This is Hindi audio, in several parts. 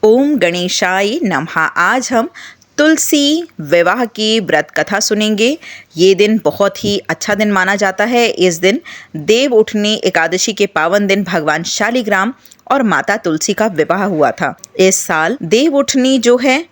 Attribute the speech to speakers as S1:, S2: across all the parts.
S1: ओम गणेशाय नमः। आज हम तुलसी विवाह की व्रत कथा सुनेंगे। ये दिन बहुत ही अच्छा दिन माना जाता है। इस दिन देव उठनी एकादशी के पावन दिन भगवान शालिग्राम और माता तुलसी का विवाह हुआ था। इस साल देव उठनी जो है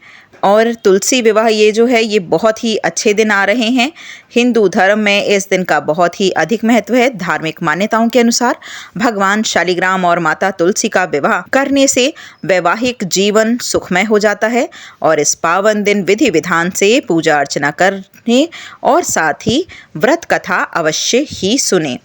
S1: और तुलसी विवाह ये जो है ये बहुत ही अच्छे दिन आ रहे हैं। हिंदू धर्म में इस दिन का बहुत ही अधिक महत्व है। धार्मिक मान्यताओं के अनुसार भगवान शालिग्राम और माता तुलसी का विवाह करने से वैवाहिक जीवन सुखमय हो जाता है और इस पावन दिन विधि विधान से पूजा अर्चना करने और साथ ही व्रत कथा अवश्य ही सुने।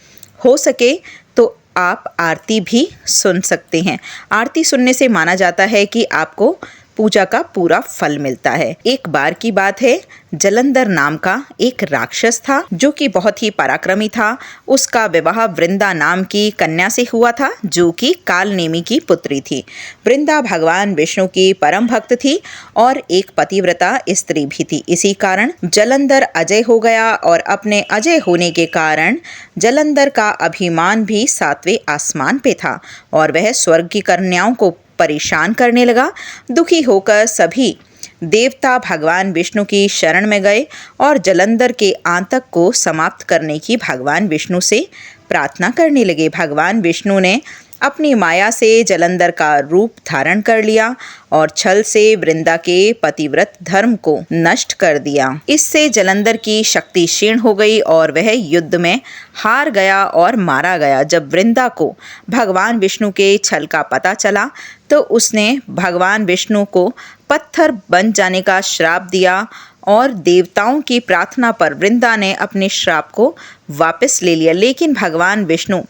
S1: हो सके तो आप आरती भी सुन सकते हैं। आरती सुनने से माना जाता है कि आपको पूजा का पूरा फल मिलता है। एक बार की बात है, जलंधर नाम का एक राक्षस था जो कि बहुत ही पराक्रमी था। उसका विवाह वृंदा नाम की कन्या से हुआ था जो कि कालनेमी की पुत्री थी। वृंदा भगवान विष्णु की परम भक्त थी और एक पतिव्रता स्त्री भी थी। इसी कारण जलंधर अजय हो गया और अपने अजय होने के कारण जलंधर का अभिमान भी सातवें आसमान पे था और वह स्वर्ग की कन्याओं को परेशान करने लगा। दुखी होकर सभी देवता भगवान विष्णु की शरण में गए और जलंधर के आतंक को समाप्त करने की भगवान विष्णु से प्रार्थना करने लगे। भगवान विष्णु ने अपनी माया से जलंधर का रूप धारण कर लिया और छल से वृंदा के पतिव्रत धर्म को नष्ट कर दिया। इससे जलंधर की शक्ति क्षीण हो गई और वह युद्ध में हार गया और मारा गया। जब वृंदा को भगवान विष्णु के छल का पता चला तो उसने भगवान विष्णु को पत्थर बन जाने का श्राप दिया और देवताओं की प्रार्थना पर वृंदा ने अपने श्राप को वापस ले लिया। लेकिन भगवान विष्णु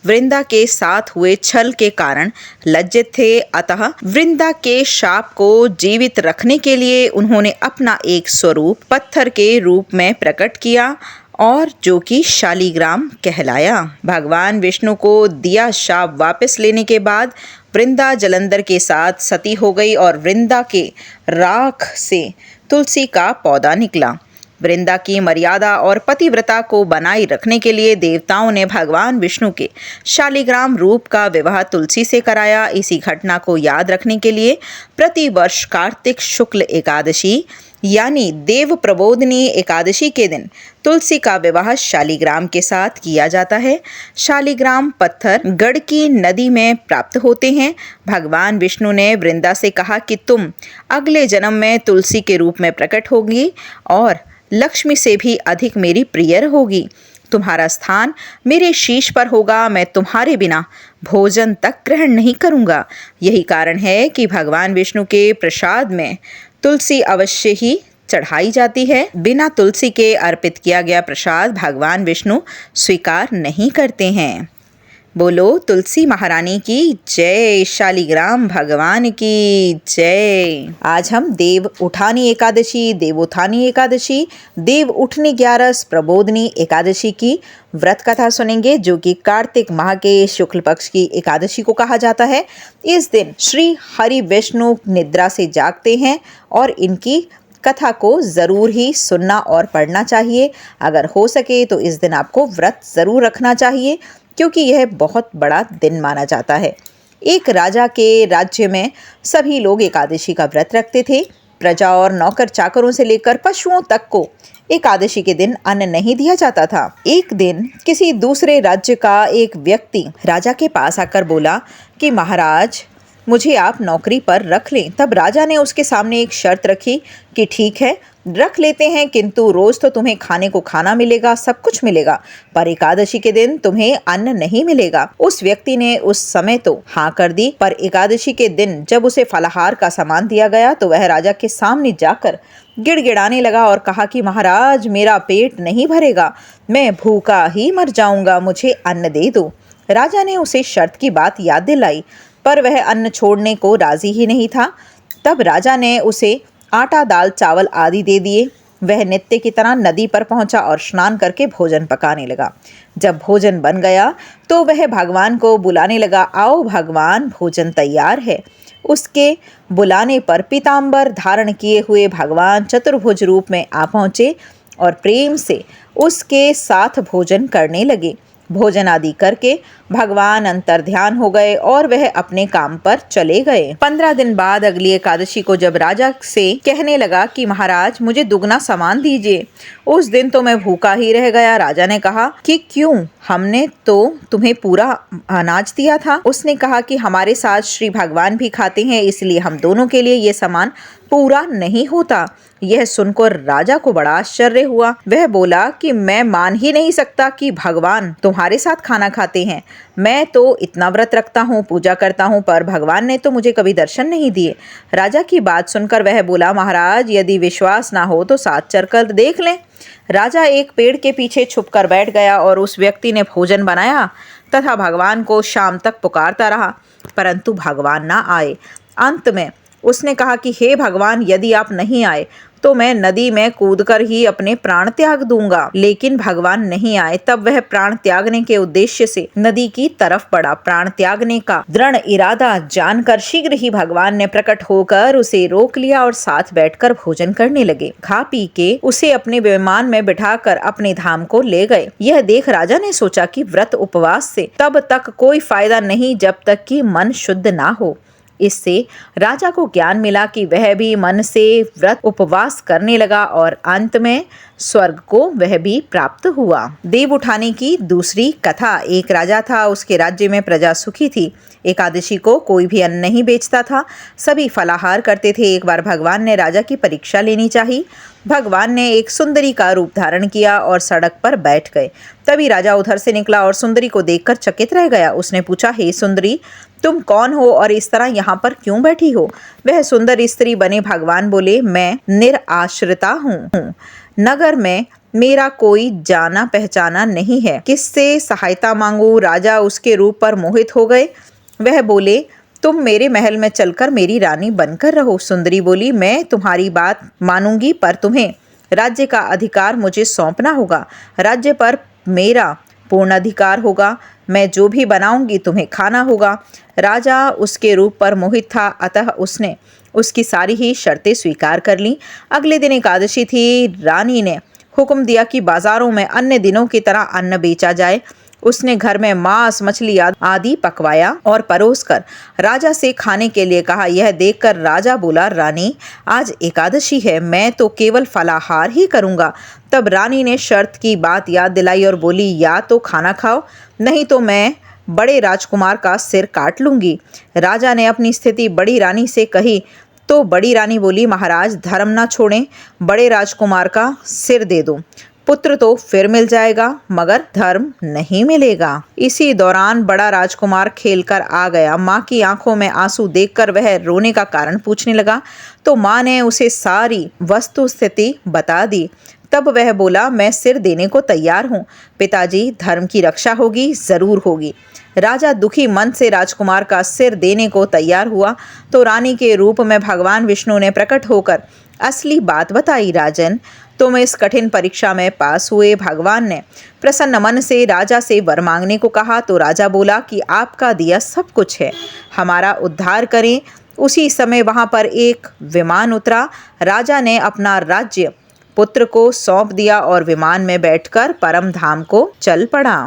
S1: वृंदा के साथ हुए छल के कारण लज्जित थे, अतः वृंदा के शाप को जीवित रखने के लिए उन्होंने अपना एक स्वरूप पत्थर के रूप में प्रकट किया और जो कि शालिग्राम कहलाया। भगवान विष्णु को दिया शाप वापस लेने के बाद वृंदा जलंधर के साथ सती हो गई और वृंदा के राख से तुलसी का पौधा निकला। वृंदा की मर्यादा और पतिव्रता को बनाए रखने के लिए देवताओं ने भगवान विष्णु के शालिग्राम रूप का विवाह तुलसी से कराया। इसी घटना को याद रखने के लिए प्रतिवर्ष कार्तिक शुक्ल एकादशी यानी देव प्रबोधनी एकादशी के दिन तुलसी का विवाह शालिग्राम के साथ किया जाता है। शालिग्राम पत्थर गंडकी नदी में प्राप्त होते हैं। भगवान विष्णु ने वृंदा से कहा कि तुम अगले जन्म में तुलसी के रूप में प्रकट होगी और लक्ष्मी से भी अधिक मेरी प्रिय होगी। तुम्हारा स्थान मेरे शीश पर होगा। मैं तुम्हारे बिना भोजन तक ग्रहण नहीं करूँगा। यही कारण है कि भगवान विष्णु के प्रसाद में तुलसी अवश्य ही चढ़ाई जाती है। बिना तुलसी के अर्पित किया गया प्रसाद भगवान विष्णु स्वीकार नहीं करते हैं। बोलो तुलसी महारानी की जय, शालिग्राम भगवान की जय। आज हम देव उठानी एकादशी, देवोत्थानी एकादशी, देव उठनी ग्यारस, प्रबोधनी एकादशी की व्रत कथा सुनेंगे जो कि कार्तिक माह के शुक्ल पक्ष की एकादशी को कहा जाता है। इस दिन श्री हरि विष्णु निद्रा से जागते हैं और इनकी कथा को ज़रूर ही सुनना और पढ़ना चाहिए। अगर हो सके तो इस दिन आपको व्रत ज़रूर रखना चाहिए क्योंकि यह बहुत बड़ा दिन माना जाता है। एक राजा के राज्य में सभी लोग एकादशी का व्रत रखते थे। प्रजा और नौकर चाकरों से लेकर पशुओं तक को एकादशी के दिन अन्न नहीं दिया जाता था। एक दिन किसी दूसरे राज्य का एक व्यक्ति राजा के पास आकर बोला कि महाराज, मुझे आप नौकरी पर रख लें। तब राजा ने उसके सामने एक शर्त रखी कि ठीक है, रख लेते हैं, किंतु रोज तो तुम्हें खाने को खाना मिलेगा, सब कुछ मिलेगा, पर एकादशी के दिन तुम्हें अन्न नहीं मिलेगा। उस व्यक्ति ने उस समय तो हाँ कर दी, पर एकादशी के दिन जब उसे फलाहार का सामान दिया गया तो वह राजा के सामने जाकर गिड़गिड़ाने लगा और कहा कि महाराज, मेरा पेट नहीं भरेगा, मैं भूखा ही मर जाऊंगा, मुझे अन्न दे दो। राजा ने उसे शर्त की बात याद दिलाई पर वह अन्न छोड़ने को राजी ही नहीं था। तब राजा ने उसे आटा, दाल, चावल आदि दे दिए। वह नित्य की तरह नदी पर पहुंचा और स्नान करके भोजन पकाने लगा। जब भोजन बन गया तो वह भगवान को बुलाने लगा, आओ भगवान, भोजन तैयार है। उसके बुलाने पर पीताम्बर धारण किए हुए भगवान चतुर्भुज रूप में आ पहुँचे और प्रेम से उसके साथ भोजन करने लगे। भोजन आदि करके भगवान अंतर्ध्यान हो गए और वह अपने काम पर चले गए। 15 दिन बाद अगली एकादशी को जब राजा से कहने लगा कि महाराज मुझे दुगना सामान दीजिए, उस दिन तो मैं भूखा ही रह गया। राजा ने कहा कि क्यों, हमने तो तुम्हें पूरा अनाज दिया था। उसने कहा कि हमारे साथ श्री भगवान भी खाते हैं, इसलिए हम दोनों के लिए ये सामान पूरा नहीं होता। यह सुनकर राजा को बड़ा आश्चर्य हुआ। वह बोला कि मैं मान ही नहीं सकता कि भगवान तुम्हारे साथ खाना खाते हैं। मैं तो इतना व्रत रखता हूँ, पूजा करता हूँ, पर भगवान ने तो मुझे कभी दर्शन नहीं दिए। राजा की बात सुनकर वह बोला, महाराज यदि विश्वास ना हो तो साथ चलकर देख लें। राजा एक पेड़ के पीछे छुपकर बैठ गया और उस व्यक्ति ने भोजन बनाया तथा भगवान को शाम तक पुकारता रहा, परंतु भगवान ना आए। अंत में उसने कहा कि हे भगवान, यदि आप नहीं आए तो मैं नदी में कूदकर ही अपने प्राण त्याग दूंगा। लेकिन भगवान नहीं आए। तब वह प्राण त्यागने के उद्देश्य से नदी की तरफ बढ़ा। प्राण त्यागने का दृढ़ इरादा जानकर शीघ्र ही भगवान ने प्रकट होकर उसे रोक लिया और साथ बैठकर भोजन करने लगे। खा पी के उसे अपने विमान में बिठाकर अपने धाम को ले गए। यह देख राजा ने सोचा कि व्रत उपवास से तब तक कोई फायदा नहीं जब तक कि मन शुद्ध ना हो। इससे राजा को ज्ञान मिला कि वह भी मन से व्रत उपवास करने लगा और अंत में स्वर्ग को वह भी प्राप्त हुआ। देव उठाने की दूसरी कथा। एक राजा था, उसके राज्य में प्रजा सुखी थी। एकादशी को कोई भी अन्न नहीं बेचता था, सभी फलाहार करते थे। एक बार भगवान ने राजा की परीक्षा लेनी चाहिए। भगवान ने एक सुंदरी का रूप धारण किया और सड़क पर बैठ गए। तभी राजा उधर से निकला और सुंदरी को देखकर चकित रह गया। उसने पूछा, हे सुंदरी, तुम कौन हो और इस तरह यहाँ पर क्यों बैठी हो? वह सुंदर स्त्री बने भगवान बोले, मैं निराश्रिता हूँ। नगर में मेरा कोई जाना पहचाना नहीं है, किससे सहायता मांगू? राजा उसके रूप पर मोहित हो गए। वह बोले, तुम मेरे महल में चलकर मेरी रानी बनकर रहो। सुंदरी बोली, मैं तुम्हारी बात मानूंगी, पर तुम्हें राज्य का अधिकार मुझे सौंपना होगा। राज्य पर मेरा पूर्ण अधिकार होगा। मैं जो भी बनाऊंगी तुम्हें खाना होगा। राजा उसके रूप पर मोहित था, अतः उसने उसकी सारी ही शर्तें स्वीकार कर लीं। अगले दिन एकादशी थी। रानी ने हुक्म दिया कि बाजारों में अन्य दिनों की तरह अन्न बेचा जाए। उसने घर में मांस, मछली आदि पकवाया और परोसकर राजा से खाने के लिए कहा। यह देखकर राजा बोला, रानी, आज एकादशी है, मैं तो केवल फलाहार ही करूंगा। तब रानी ने शर्त की बात याद दिलाई और बोली, या तो खाना खाओ, नहीं तो मैं बड़े राजकुमार का सिर काट लूंगी। राजा ने अपनी स्थिति बड़ी रानी से कही तो बड़ी रानी बोली, महाराज धर्म ना छोड़ें, बड़े राजकुमार का सिर दे दो। पुत्र तो फिर मिल जाएगा, मगर धर्म नहीं मिलेगा। इसी दौरान बड़ा राजकुमार खेलकर आ गया। माँ की आंखों में आंसू देखकर वह रोने का कारण पूछने लगा, तो माँ ने उसे सारी वस्तु स्थिति बता दी। तब वह बोला, मैं सिर देने को तैयार हूँ पिताजी, धर्म की रक्षा होगी, जरूर होगी। राजा दुखी मन से राजकुमार का सिर देने को तैयार हुआ तो रानी के रूप में भगवान विष्णु ने प्रकट होकर असली बात बताई। राजन, तुम इस कठिन परीक्षा में पास हुए। भगवान ने प्रसन्न मन से राजा से वर मांगने को कहा तो राजा बोला कि आपका दिया सब कुछ है, हमारा उद्धार करें। उसी समय वहां पर एक विमान उतरा। राजा ने अपना राज्य पुत्र को सौंप दिया और विमान में बैठकर परम धाम को चल पड़ा।